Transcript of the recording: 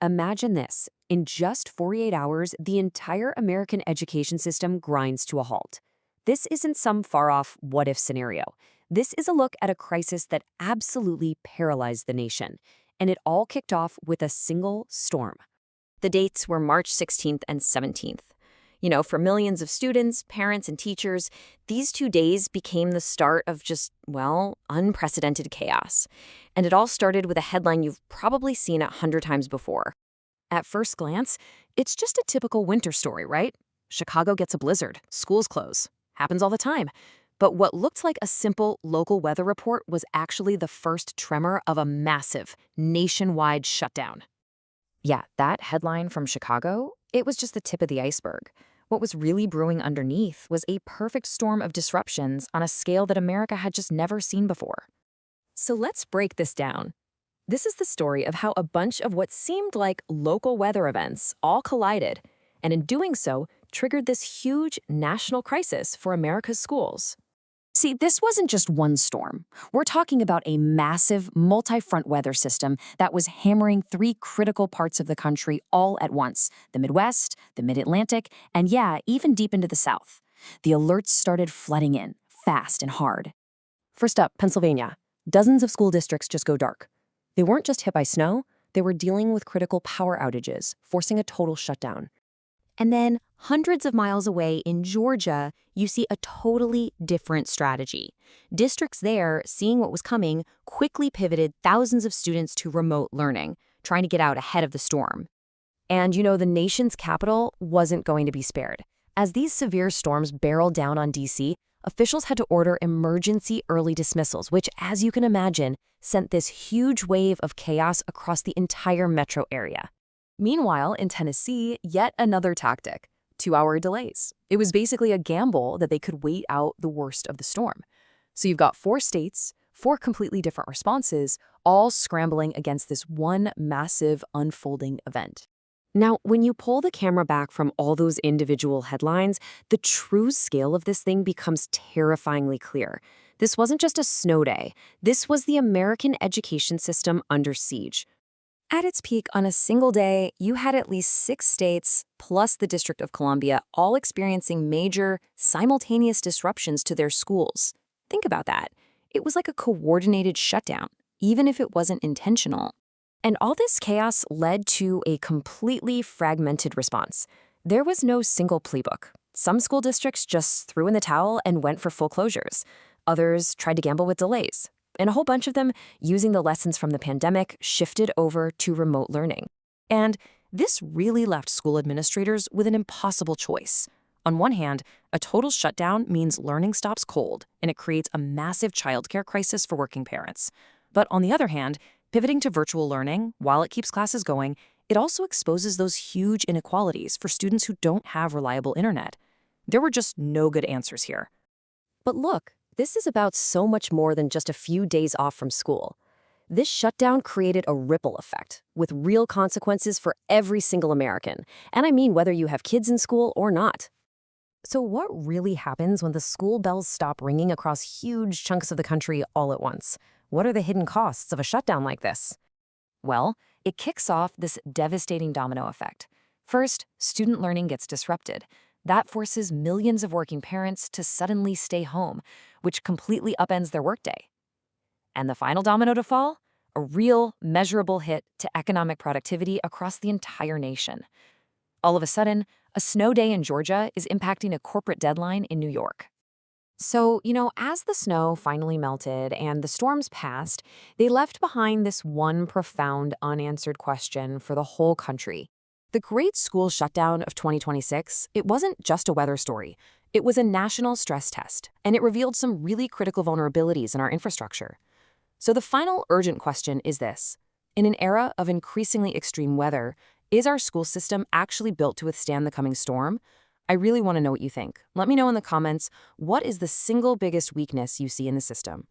Imagine this. In just 48 hours, the entire American education system grinds to a halt. This isn't some far-off what-if scenario. This is a look at a crisis that absolutely paralyzed the nation. And it all kicked off with a single storm. The dates were March 16th and 17th. For millions of students, parents, and teachers, these 2 days became the start of just, unprecedented chaos. And it all started with a headline you've probably seen 100 times before. At first glance, it's just a typical winter story, right? Chicago gets a blizzard, schools close. Happens all the time. But what looked like a simple local weather report was actually the first tremor of a massive, nationwide shutdown. Yeah, that headline from Chicago, it was just the tip of the iceberg. What was really brewing underneath was a perfect storm of disruptions on a scale that America had just never seen before. So let's break this down. This is the story of how a bunch of what seemed like local weather events all collided, and in doing so, triggered this huge national crisis for America's schools. See, this wasn't just one storm. We're talking about a massive, multi-front weather system that was hammering three critical parts of the country all at once: the Midwest, the Mid-Atlantic, and even deep into the South. The alerts started flooding in, fast and hard. First up, Pennsylvania. Dozens of school districts just go dark. They weren't just hit by snow, they were dealing with critical power outages, forcing a total shutdown. And then, hundreds of miles away in Georgia, you see a totally different strategy. Districts there, seeing what was coming, quickly pivoted thousands of students to remote learning, trying to get out ahead of the storm. And the nation's capital wasn't going to be spared. As these severe storms barreled down on D.C., officials had to order emergency early dismissals, which, as you can imagine, sent this huge wave of chaos across the entire metro area. Meanwhile, in Tennessee, yet another tactic: 2-hour delays. It was basically a gamble that they could wait out the worst of the storm. So you've got 4 states, 4 completely different responses, all scrambling against this one massive unfolding event. Now, when you pull the camera back from all those individual headlines, the true scale of this thing becomes terrifyingly clear. This wasn't just a snow day. This was the American education system under siege. At its peak, on a single day, you had at least 6 states, plus the District of Columbia, all experiencing major, simultaneous disruptions to their schools. Think about that. It was like a coordinated shutdown, even if it wasn't intentional. And all this chaos led to a completely fragmented response. There was no single playbook. Some school districts just threw in the towel and went for full closures. Others tried to gamble with delays. And a whole bunch of them, using the lessons from the pandemic, shifted over to remote learning. And this really left school administrators with an impossible choice. On one hand, a total shutdown means learning stops cold, and it creates a massive childcare crisis for working parents. But on the other hand, pivoting to virtual learning, while it keeps classes going, it also exposes those huge inequalities for students who don't have reliable internet. There were just no good answers here. But look, this is about so much more than just a few days off from school. This shutdown created a ripple effect, with real consequences for every single American. And I mean whether you have kids in school or not. So what really happens when the school bells stop ringing across huge chunks of the country all at once? What are the hidden costs of a shutdown like this? Well, it kicks off this devastating domino effect. First, student learning gets disrupted. That forces millions of working parents to suddenly stay home, which completely upends their workday. And the final domino to fall? A real, measurable hit to economic productivity across the entire nation. All of a sudden, a snow day in Georgia is impacting a corporate deadline in New York. So, as the snow finally melted and the storms passed, they left behind this one profound unanswered question for the whole country. The Great School Shutdown of 2026, it wasn't just a weather story. It was a national stress test, and it revealed some really critical vulnerabilities in our infrastructure. So the final urgent question is this: in an era of increasingly extreme weather, is our school system actually built to withstand the coming storm? I really want to know what you think. Let me know in the comments, what is the single biggest weakness you see in the system?